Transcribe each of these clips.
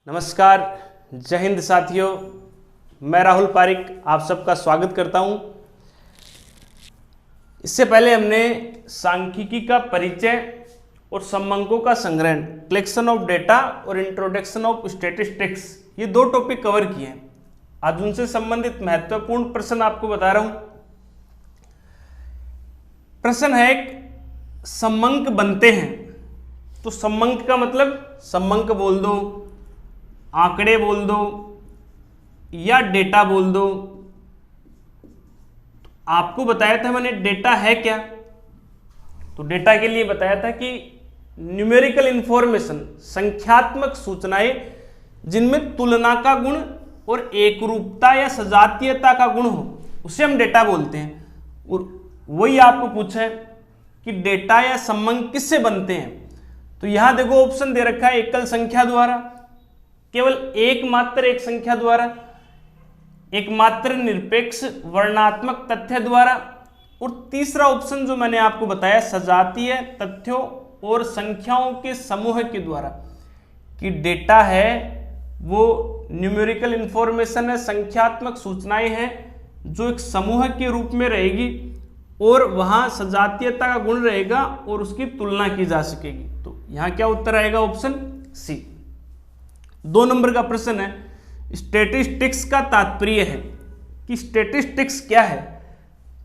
नमस्कार, जय हिंद साथियों। मैं राहुल पारिक आप सबका स्वागत करता हूं। इससे पहले हमने सांख्यिकी का परिचय और समंकों का संग्रहण, कलेक्शन ऑफ डेटा और इंट्रोडक्शन ऑफ स्टैटिस्टिक्स, ये दो टॉपिक कवर किए हैं। आज उनसे संबंधित महत्वपूर्ण प्रश्न आपको बता रहा हूं। प्रश्न है, एक समंक बनते हैं तो समंक का मतलब समंक बोल दो, आंकड़े बोल दो या डेटा बोल दो। आपको बताया था मैंने डेटा है क्या, तो डेटा के लिए बताया था कि न्यूमेरिकल इंफॉर्मेशन, संख्यात्मक सूचनाएं जिनमें तुलना का गुण और एकरूपता या सजातीयता का गुण हो, उसे हम डेटा बोलते हैं। और वही आपको पूछा है कि डेटा या समंक किससे बनते हैं, तो यहां देखो ऑप्शन दे रखा है, एकल संख्या द्वारा, केवल एक संख्या द्वारा, एकमात्र निरपेक्ष वर्णनात्मक तथ्य द्वारा, और तीसरा ऑप्शन जो मैंने आपको बताया सजातीय तथ्यों और संख्याओं के समूह के द्वारा। कि डेटा है वो न्यूमेरिकल इंफॉर्मेशन है, संख्यात्मक सूचनाएं हैं जो एक समूह के रूप में रहेगी और वहां सजातीयता का गुण रहेगा और उसकी तुलना की जा सकेगी। तो यहां क्या उत्तर आएगा? Option C. 2 नंबर का प्रश्न है, स्टैटिस्टिक्स का तात्पर्य है कि स्टैटिस्टिक्स क्या है।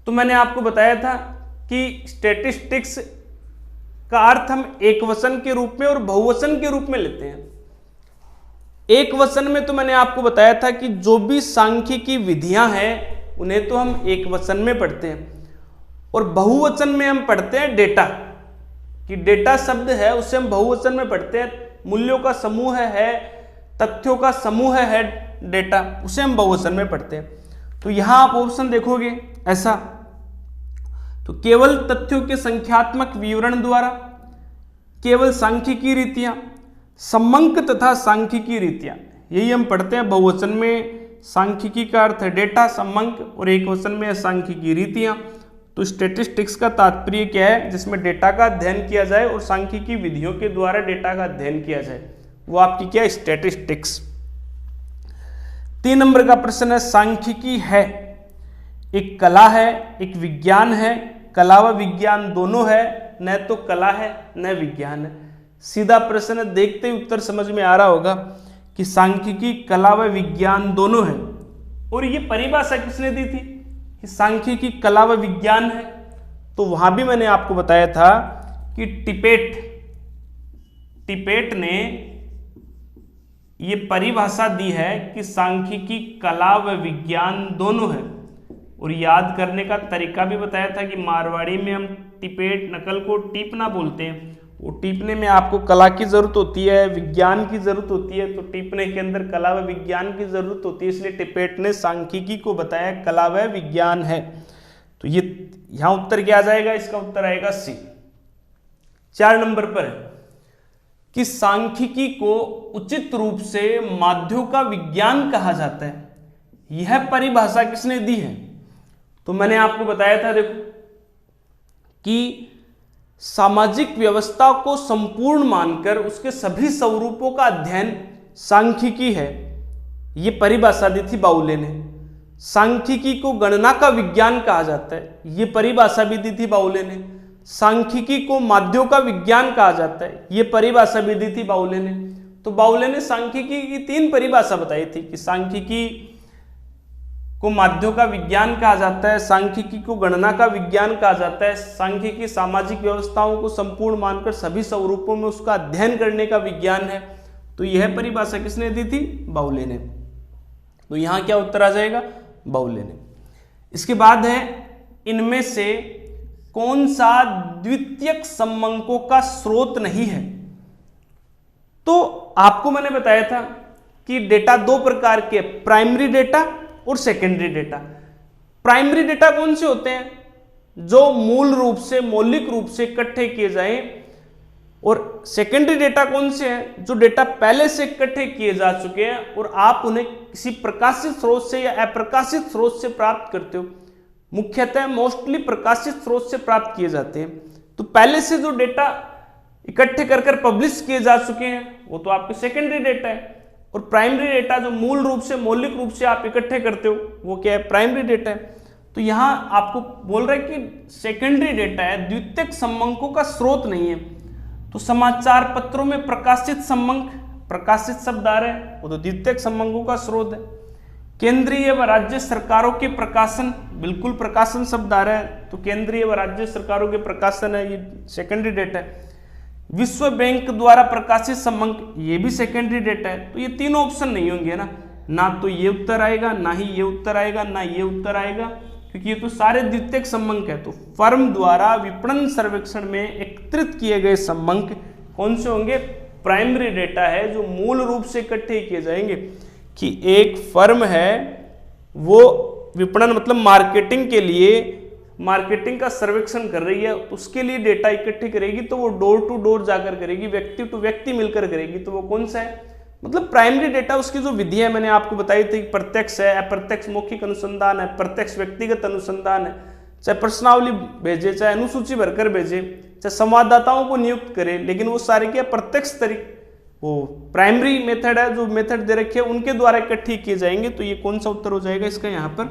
तो मैंने आपको बताया था कि स्टैटिस्टिक्स का अर्थ हम एकवचन के रूप में और बहुवचन के रूप में लेते हैं। एकवचन में तो मैंने आपको बताया था कि जो भी सांख्यिकी विधियां हैं उन्हें तो हम एकवचन में पढ़ते हैं, और बहुवचन में हम पढ़ते हैं डेटा। कि डेटा शब्द है उसे हम बहुवचन में पढ़ते हैं, मूल्यों का समूह है, तथ्यों का समूह है डेटा, उसे हम बहुवचन में पढ़ते हैं। तो यहां आप ऑप्शन देखोगे ऐसा, तो केवल तथ्यों के संख्यात्मक विवरण द्वारा, केवल सांख्यिकी रीतियां, समंक तथा सांख्यिकी रीतियां, यही हम पढ़ते हैं बहुवचन में। सांख्यिकी का अर्थ है डेटा, समंक, और एकवचन में सांख्यिकी रीतियां। तो स्टैटिस्टिक्स का तात्पर्य क्या है? जिसमें डेटा का अध्ययन किया जाए और सांख्यिकी विधियों के द्वारा डेटा का अध्ययन किया जाए, वो आपकी क्या है? स्टैटिस्टिक्स। 3 नंबर का प्रश्न है, सांख्यिकी है एक कला है, एक विज्ञान है, कला व विज्ञान दोनों है, न तो कला है न विज्ञान है। सीधा प्रश्न है, देखते ही उत्तर समझ में आ रहा होगा कि सांख्यिकी कला व विज्ञान दोनों है। और ये परिभाषा किसने दी थी कि सांख्यिकी कला व विज्ञान है? तो वहां भी मैंने आपको बताया था कि टिपेट ने ये परिभाषा दी है कि सांख्यिकी कला व विज्ञान दोनों है। और याद करने का तरीका भी बताया था कि मारवाड़ी में हम टिपेट नकल को टीपना बोलते हैं। वो टीपने में आपको कला की जरूरत होती है, विज्ञान की जरूरत होती है, तो टीपने के अंदर कला व विज्ञान की जरूरत होती है, इसलिए टिपेट ने सांख्यिकी को बताया कला व विज्ञान है। तो ये यहां उत्तर क्या आ जाएगा? इसका उत्तर आएगा सी। 4 नंबर पर है कि सांख्यिकी को उचित रूप से माध्यों का विज्ञान कहा जाता है। यह परिभाषा किसने दी है? तो मैंने आपको बताया था, देखो, कि सामाजिक व्यवस्था को संपूर्ण मानकर उसके सभी स्वरूपों का अध्ययन सांख्यिकी है। यह परिभाषा दी थी बाउले ने। सांख्यिकी को गणना का विज्ञान कहा जाता है, यह परिभाषा भी दी थी बाउले ने। सांख्यिकी को माध्यों का विज्ञान कहा जाता है, यह परिभाषा भी दी थी बाउले ने। तो बाउले ने सांख्यिकी की 3 परिभाषा बताई थी कि सांख्यिकी को माध्यों का विज्ञान कहा जाता है, सांख्यिकी को गणना का विज्ञान कहा जाता है, सांख्यिकी सामाजिक व्यवस्थाओं को संपूर्ण मानकर सभी स्वरूपों में उसका अध्ययन करने का विज्ञान है। तो यह परिभाषा किसने दी थी? बाउले ने। तो यहां क्या उत्तर आ जाएगा? बाउले ने। इसके बाद है, इनमें से कौन सा द्वितीयक समंकों का स्रोत नहीं है? तो आपको मैंने बताया था कि डेटा 2 प्रकार के, प्राइमरी डेटा और सेकेंडरी डेटा। प्राइमरी डेटा कौन से होते हैं? जो मूल रूप से, मौलिक रूप से इकट्ठे किए जाएं। और सेकेंडरी डेटा कौन से हैं? जो डेटा पहले से इकट्ठे किए जा चुके हैं और आप उन्हें किसी प्रकाशित स्रोत से या अप्रकाशित स्रोत से प्राप्त करते हो। मुख्यतः मोस्टली प्रकाशित स्रोत से प्राप्त किए जाते हैं। तो पहले से जो डेटा इकट्ठे कर पब्लिश किए जा चुके हैं वो तो आपके सेकेंडरी डेटा है। और प्राइमरी डेटा जो मूल रूप से मौलिक रूप से आप इकट्ठे करते हो वो क्या है, प्राइमरी डेटा है। तो यहां आपको बोल रहा है कि सेकेंडरी डेटा है, द्वितीयक समंकों का स्रोत नहीं है। तो समाचार पत्रों में प्रकाशित समंक, प्रकाशित शब्द आ रहे हैं, वो तो द्वितीयक समंकों का स्रोत है। केंद्रीय व राज्य सरकारों के प्रकाशन, बिल्कुल प्रकाशन शब्द आ रहा है, तो केंद्रीय व राज्य सरकारों के प्रकाशन है, ये सेकेंडरी डेटा है। विश्व बैंक द्वारा प्रकाशित समंक, ये भी सेकेंडरी डेटा है। तो ये तीनों ऑप्शन नहीं होंगे ना तो ये उत्तर आएगा, ना ही ये उत्तर आएगा, ना ये उत्तर आएगा, क्योंकि ये तो सारे द्वितीयक समंक है। तो फर्म द्वारा विपणन सर्वेक्षण में एकत्रित किए गए समंक कौन से होंगे, प्राइमरी डेटा है, जो मूल रूप से इकट्ठे किए जाएंगे। कि एक फर्म है वो विपणन मतलब मार्केटिंग के लिए, मार्केटिंग का सर्वेक्षण कर रही है, उसके लिए डेटा इकट्ठे करेगी, तो वो डोर टू डोर जाकर करेगी, व्यक्ति टू व्यक्ति मिलकर करेगी, तो वो कौन सा है, मतलब प्राइमरी डेटा। उसकी जो विधि है मैंने आपको बताई थी, प्रत्यक्ष है, अप्रत्यक्ष मौखिक अनुसंधान है, प्रत्यक्ष व्यक्तिगत अनुसंधान है, चाहे प्रश्नावली भेजे, चाहे अनुसूची भरकर भेजे, चाहे संवाददाताओं को नियुक्त करे, लेकिन वो सारे क्या प्रत्यक्ष तरीके, वो प्राइमरी मेथड है, जो मेथड दे रखे हैं उनके द्वारा इकट्ठी किए जाएंगे। तो ये कौन सा उत्तर हो जाएगा इसका, यहाँ पर,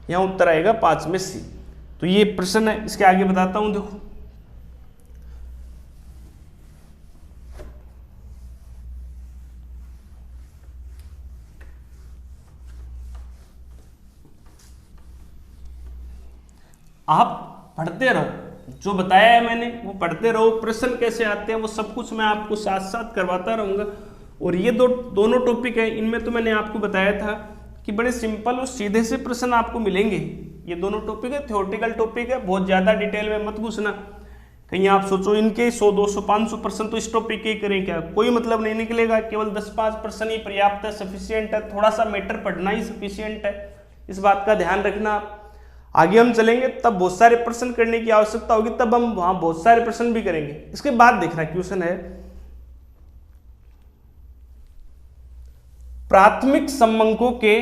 यहाँ उत्तर आएगा 5 में सी। तो ये प्रश्न है, इसके आगे बताता हूं, देखो आप पढ़ते रहो, जो बताया है मैंने वो पढ़ते रहो, प्रश्न कैसे आते हैं वो सब कुछ मैं आपको साथ साथ करवाता रहूंगा। और ये दोनों टॉपिक है, इनमें तो मैंने आपको बताया था कि बड़े सिंपल और सीधे से प्रश्न आपको मिलेंगे। ये दोनों टॉपिक है, थ्योरेटिकल टॉपिक है, बहुत ज्यादा डिटेल में मत घुसना, कहीं आप सोचो इनके 100 200 500 प्रश्न तो इस टॉपिक के ही करें क्या, कोई मतलब नहीं निकलेगा। केवल 10-5 प्रश्न ही पर्याप्त है, सफिशियंट है, थोड़ा सा मैटर पढ़ना ही सफिशियंट है, इस बात का ध्यान रखना। आगे हम चलेंगे तब बहुत सारे प्रश्न करने की आवश्यकता होगी, तब हम वहां बहुत सारे प्रश्न भी करेंगे। इसके बाद देखना क्वेश्चन है, प्राथमिक समंकों के,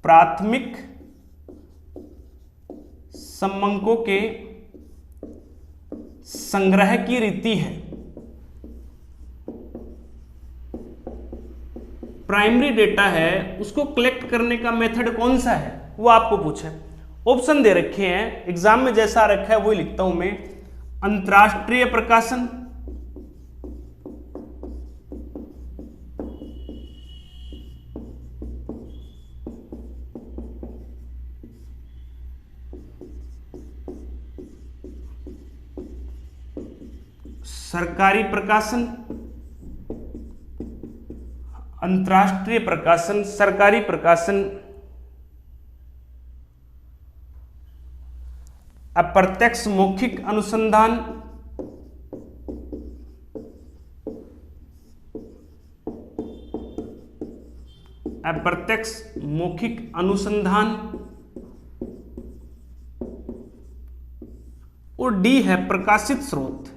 प्राथमिक समंकों के संग्रह की रीति है। प्राइमरी डेटा है उसको कलेक्ट करने का मेथड कौन सा है, वो आपको पूछे। ऑप्शन दे रखे हैं, एग्जाम में जैसा रखा है वही लिखता हूं मैं। अंतरराष्ट्रीय प्रकाशन, सरकारी प्रकाशन, अंतरराष्ट्रीय प्रकाशन, सरकारी प्रकाशन, अप्रत्यक्ष मौखिक अनुसंधान, अप्रत्यक्ष मौखिक अनुसंधान, और डी है प्रकाशित स्रोत।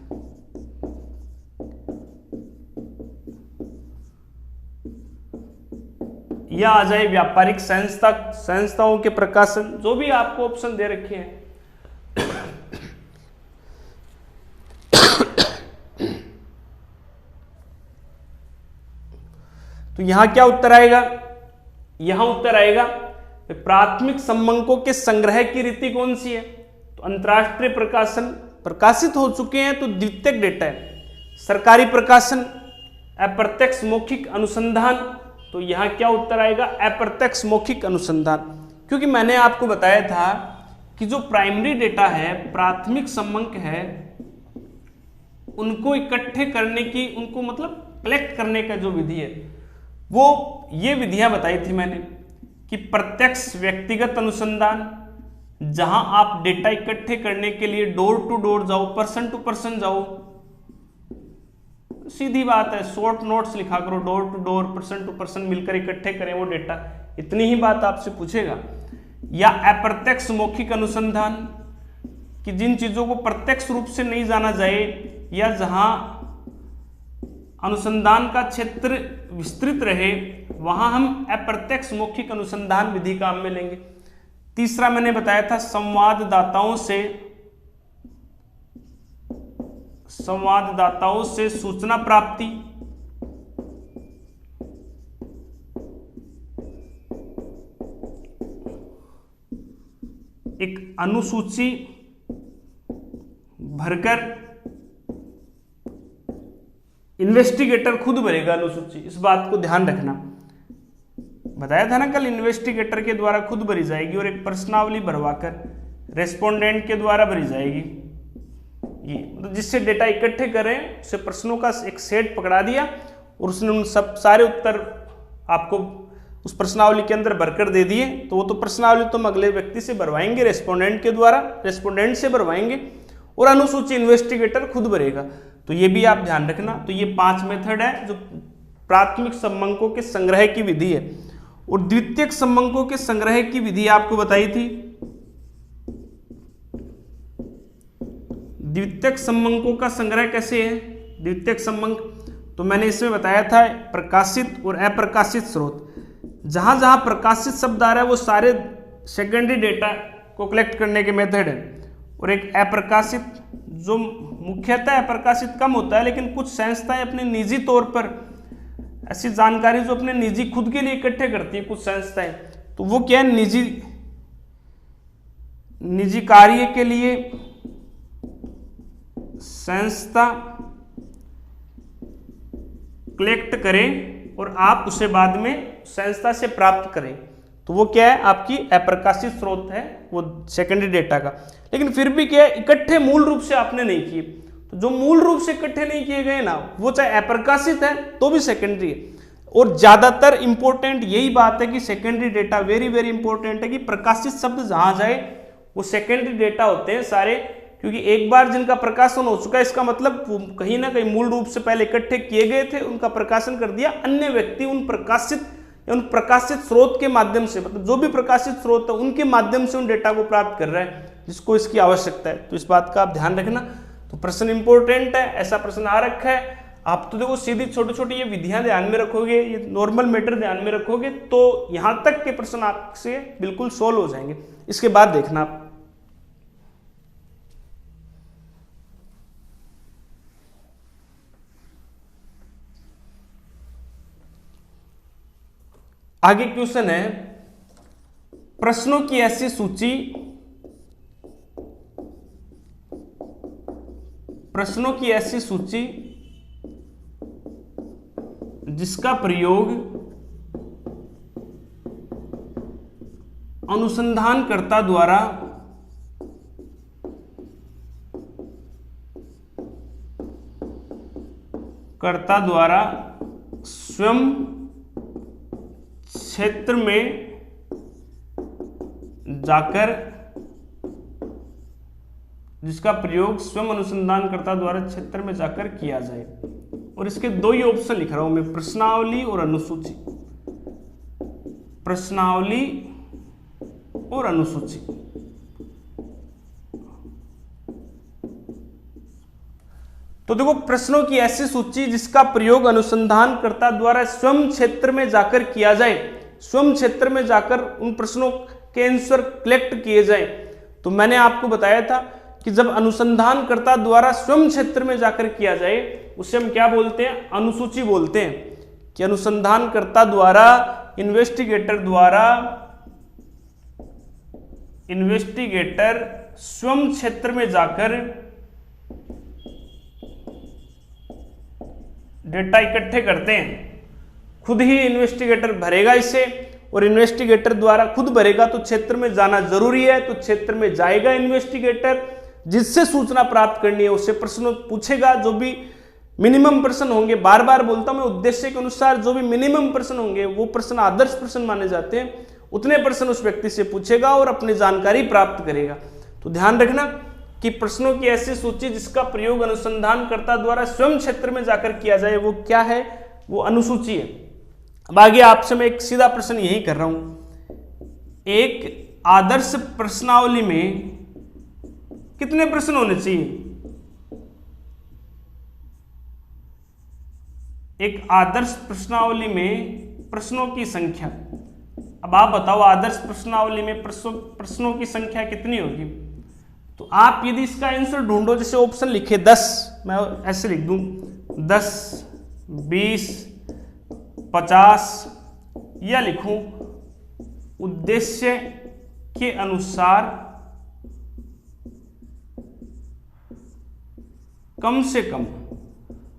या आ जाए व्यापारिक संस्थाओं के प्रकाशन, जो भी आपको ऑप्शन दे रखे हैं। तो यहां क्या उत्तर आएगा, यहां उत्तर आएगा प्राथमिक समंकों के संग्रह की रीति कौन सी है, तो अंतरराष्ट्रीय प्रकाशन, प्रकाशित हो चुके हैं तो द्वितीयक डेटा है। सरकारी प्रकाशन, अप्रत्यक्ष मौखिक अनुसंधान, तो यहां क्या उत्तर आएगा, अप्रत्यक्ष मौखिक अनुसंधान। क्योंकि मैंने आपको बताया था कि जो प्राइमरी डेटा है, प्राथमिक समंक है, उनको इकट्ठे करने की, उनको मतलब कलेक्ट करने का जो विधि है, वो ये विधियां बताई थी मैंने कि प्रत्यक्ष व्यक्तिगत अनुसंधान, जहां आप डेटा इकट्ठे करने के लिए डोर टू डोर जाओ, पर्सन टू पर्सन जाओ, सीधी बात है, शॉर्ट नोट्स लिखा करो, door to door, person to person मिलकर इकट्ठे करें वो डेटा, इतनी ही बात आपसे पूछेगा। या अप्रत्यक्ष मौखिक अनुसंधान, कि जिन चीजों को प्रत्यक्ष रूप से नहीं जाना जाए या जहां अनुसंधान का क्षेत्र विस्तृत रहे, वहां हम अप्रत्यक्ष मौखिक अनुसंधान विधि काम में लेंगे। तीसरा मैंने बताया था संवाददाताओं से संवाददाताओं से सूचना प्राप्ति, एक अनुसूची भरकर इन्वेस्टिगेटर खुद भरेगा अनुसूची, इस बात को ध्यान रखना। बताया था ना कल, इन्वेस्टिगेटर के द्वारा खुद भरी जाएगी और एक प्रश्नावली भरवाकर रेस्पोंडेंट के द्वारा भरी जाएगी। ये मतलब जिससे डेटा इकट्ठे करें उसे प्रश्नों का एक सेट पकड़ा दिया और उसने उन सब सारे उत्तर आपको उस प्रश्नावली के अंदर भरकर दे दिए, तो वो तो प्रश्नावली तुम अगले व्यक्ति से भरवाएंगे, रेस्पोंडेंट के द्वारा, रेस्पोंडेंट से भरवाएंगे और अनुसूची इन्वेस्टिगेटर खुद भरेगा। तो ये भी आप ध्यान रखना। तो ये 5 मेथड है जो प्राथमिक संबंधों के संग्रह की विधि है। और द्वितीयक संबंधों के संग्रह की विधि आपको बताई थी। द्वितीयक संबंधों का संग्रह कैसे है? द्वितीयक संबंध तो मैंने इसमें बताया था, प्रकाशित और अप्रकाशित स्रोत। जहां जहां प्रकाशित शब्द आ रहा है वो सारे सेकेंडरी डेटा को कलेक्ट करने के मेथड है। और एक अप्रकाशित जो मुख्यतः अप्रकाशित कम होता है, लेकिन कुछ संस्थाएं अपने निजी तौर पर ऐसी जानकारी जो अपने निजी खुद के लिए इकट्ठे करती है कुछ संस्थाएं, तो वो क्या है, निजी कार्य के लिए संस्था कलेक्ट करें और आप उसे बाद में संस्था से प्राप्त करें, तो वो क्या है, आपकी अप्रकाशित स्रोत है वो सेकेंडरी डेटा का। लेकिन फिर भी क्या है, इकट्ठे मूल रूप से आपने नहीं किए, तो जो मूल रूप से इकट्ठे नहीं किए गए ना, वो चाहे अप्रकाशित है तो भी सेकेंडरी है। और ज्यादातर इंपॉर्टेंट यही बात है कि secondary data very very important है कि प्रकाशित शब्द जहां जाए वो सेकेंडरी डेटा होते हैं सारे, क्योंकि एक बार जिनका प्रकाशन हो चुका है इसका मतलब वो कहीं ना कहीं मूल रूप से पहले इकट्ठे किए गए थे, उनका प्रकाशन कर दिया, अन्य व्यक्ति उन प्रकाशित स्रोत के माध्यम से, मतलब जो भी प्रकाशित स्रोत है उनके माध्यम से उन डेटा को प्राप्त कर रहा है जिसको इसकी आवश्यकता है। तो इस बात का आप ध्यान रखना। तो प्रश्न इंपॉर्टेंट है, ऐसा प्रश्न आ रखा है। आप तो देखो सीधी छोटी छोटी ये विधियां ध्यान में रखोगे, ये नॉर्मल मैटर ध्यान में रखोगे तो यहां तक के प्रश्न आपसे बिल्कुल सोल्व हो जाएंगे। इसके बाद देखना आप आगे क्वेश्चन है, प्रश्नों की ऐसी सूची जिसका प्रयोग अनुसंधानकर्ता द्वारा स्वयं क्षेत्र में जाकर, जिसका प्रयोग स्वयं अनुसंधानकर्ता द्वारा क्षेत्र में जाकर किया जाए। और इसके दो ही ऑप्शन लिख रहा हूं मैं, प्रश्नावली और अनुसूची। प्रश्नावली और अनुसूची। तो देखो, प्रश्नों की ऐसी सूची जिसका प्रयोग अनुसंधानकर्ता द्वारा स्वयं क्षेत्र में जाकर किया जाए, स्वयं क्षेत्र में जाकर उन प्रश्नों के आंसर कलेक्ट किए जाए। तो मैंने आपको बताया था कि जब अनुसंधानकर्ता द्वारा स्वयं क्षेत्र में जाकर किया जाए उसे हम क्या बोलते हैं, अनुसूची बोलते हैं। कि अनुसंधानकर्ता द्वारा, इन्वेस्टिगेटर स्वयं क्षेत्र में जाकर डेटा इकट्ठे करते हैं। खुद ही इन्वेस्टिगेटर भरेगा इसे, और इन्वेस्टिगेटर द्वारा खुद भरेगा तो क्षेत्र में जाना जरूरी है, तो क्षेत्र में जाएगा इन्वेस्टिगेटर, जिससे सूचना प्राप्त करनी है उससे प्रश्न पूछेगा। जो भी मिनिमम प्रश्न होंगे, बार बार बोलता हूं मैं, उद्देश्य के अनुसार जो भी मिनिमम प्रश्न होंगे वो प्रश्न आदर्श प्रश्न माने जाते हैं, उतने प्रश्न उस व्यक्ति से पूछेगा और अपनी जानकारी प्राप्त करेगा। तो ध्यान रखना कि प्रश्नों की ऐसी सूची जिसका प्रयोग अनुसंधानकर्ता द्वारा स्वयं क्षेत्र में जाकर किया जाए वो क्या है, वो अनुसूची है। अब आगे आपसे मैं एक सीधा प्रश्न यही कर रहा हूं, एक आदर्श प्रश्नावली में कितने प्रश्न होने चाहिए? एक आदर्श प्रश्नावली में प्रश्नों की संख्या, अब आप बताओ आदर्श प्रश्नावली में प्रश्नों की संख्या कितनी होगी? तो आप यदि इसका आंसर ढूंढो, जैसे ऑप्शन लिखे 10, मैं ऐसे लिख दूं 10, 20, 50, या लिखूं उद्देश्य के अनुसार कम से कम,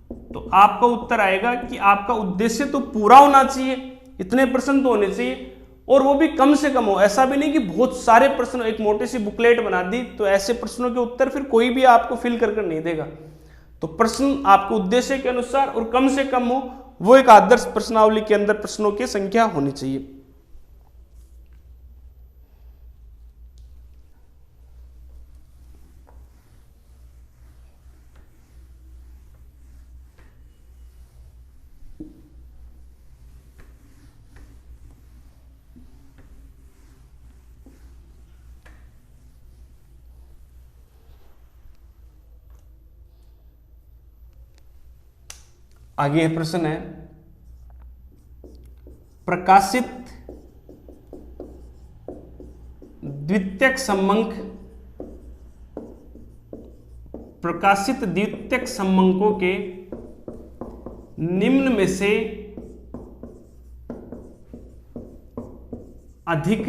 तो आपका उत्तर आएगा कि आपका उद्देश्य तो पूरा होना चाहिए, इतने प्रश्न तो होने चाहिए, और वो भी कम से कम हो। ऐसा भी नहीं कि बहुत सारे प्रश्न, एक मोटी सी बुकलेट बना दी तो ऐसे प्रश्नों के उत्तर फिर कोई भी आपको फिल कर नहीं देगा। तो प्रश्न आपको उद्देश्य के अनुसार और कम से कम हो, वो एक आदर्श प्रश्नावली के अंदर प्रश्नों की संख्या होनी चाहिए। आगे प्रश्न है, प्रकाशित द्वितीयक समंक, प्रकाशित द्वितीयक समंकों के निम्न में से अधिक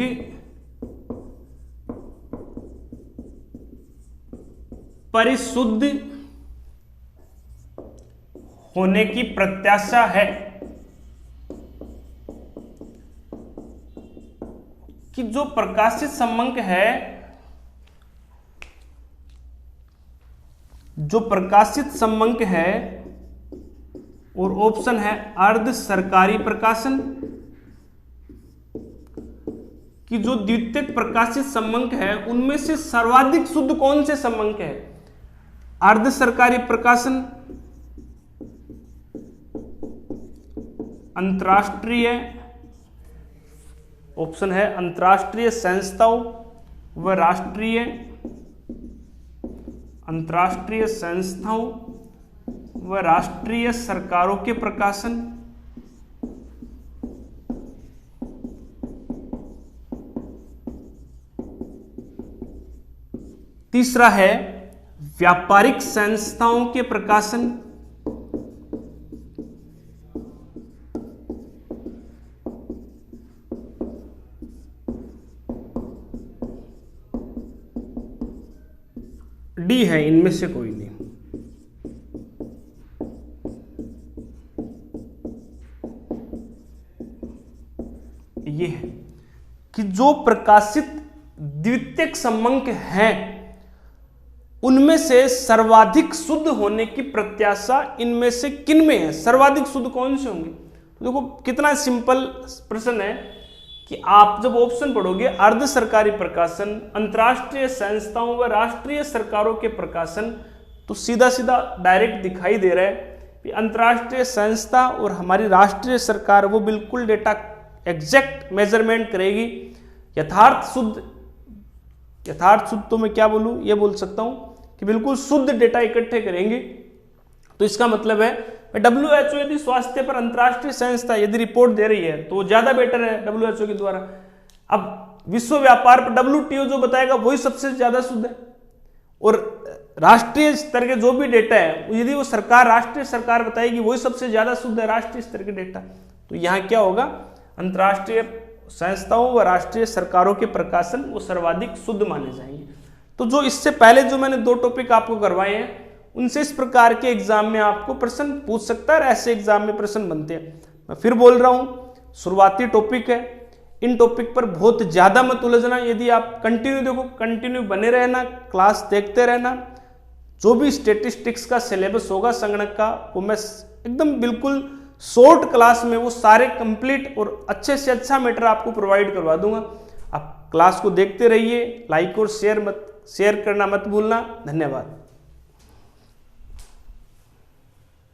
परिशुद्ध होने की प्रत्याशा है, कि जो प्रकाशित समंक है, जो प्रकाशित समंक है, और ऑप्शन है अर्ध सरकारी प्रकाशन, कि जो द्वितीयक प्रकाशित समंक है उनमें से सर्वाधिक शुद्ध कौन से समंक है, अर्ध सरकारी प्रकाशन, अंतरराष्ट्रीय, ऑप्शन है अंतरराष्ट्रीय संस्थाओं व राष्ट्रीय, अंतरराष्ट्रीय संस्थाओं व राष्ट्रीय सरकारों के प्रकाशन, तीसरा है व्यापारिक संस्थाओं के प्रकाशन, डी है इनमें से कोई नहीं। ये है कि जो प्रकाशित द्वितीयक समंक हैं उनमें से सर्वाधिक शुद्ध होने की प्रत्याशा इनमें से किन में है, सर्वाधिक शुद्ध कौन से होंगे। तो देखो कितना सिंपल प्रश्न है कि आप जब ऑप्शन पढ़ोगे अर्ध सरकारी प्रकाशन, अंतरराष्ट्रीय संस्थाओं व राष्ट्रीय सरकारों के प्रकाशन, तो सीधा सीधा डायरेक्ट दिखाई दे रहा है कि अंतरराष्ट्रीय संस्था और हमारी राष्ट्रीय सरकार वो बिल्कुल डेटा एग्जैक्ट मेजरमेंट करेगी। यथार्थ शुद्ध तो मैं क्या बोलूं, ये बोल सकता हूं कि बिल्कुल शुद्ध डेटा इकट्ठे करेंगे। तो इसका मतलब है WHO यदि स्वास्थ्य पर अंतरराष्ट्रीय संस्था यदि रिपोर्ट दे रही है तो ज्यादा बेटर है WHO के द्वारा। अब विश्व व्यापार पर WTO जो बताएगा वही सबसे ज्यादा शुद्ध है, और राष्ट्रीय स्तर के जो भी डेटा है यदि वो सरकार, राष्ट्रीय सरकार बताएगी वही सबसे ज्यादा शुद्ध है राष्ट्रीय स्तर के डेटा। तो यहाँ क्या होगा, अंतरराष्ट्रीय संस्थाओं व राष्ट्रीय सरकारों के प्रकाशन वो सर्वाधिक शुद्ध माने जाएंगे। तो जो इससे पहले जो मैंने 2 टॉपिक आपको करवाए हैं उनसे इस प्रकार के एग्जाम में आपको प्रश्न पूछ सकता है, ऐसे एग्जाम में प्रश्न बनते हैं। मैं फिर बोल रहा हूं, शुरुआती टॉपिक है, इन टॉपिक पर बहुत ज्यादा मत उलझना। यदि आप कंटिन्यू देखो, कंटिन्यू बने रहना, क्लास देखते रहना, जो भी स्टेटिस्टिक्स का सिलेबस होगा संगणक का वो मैं एकदम बिल्कुल शॉर्ट क्लास में वो सारे कंप्लीट और अच्छे से अच्छा मैटर आपको प्रोवाइड करवा दूंगा। आप क्लास को देखते रहिए, लाइक और शेयर करना मत भूलना। धन्यवाद।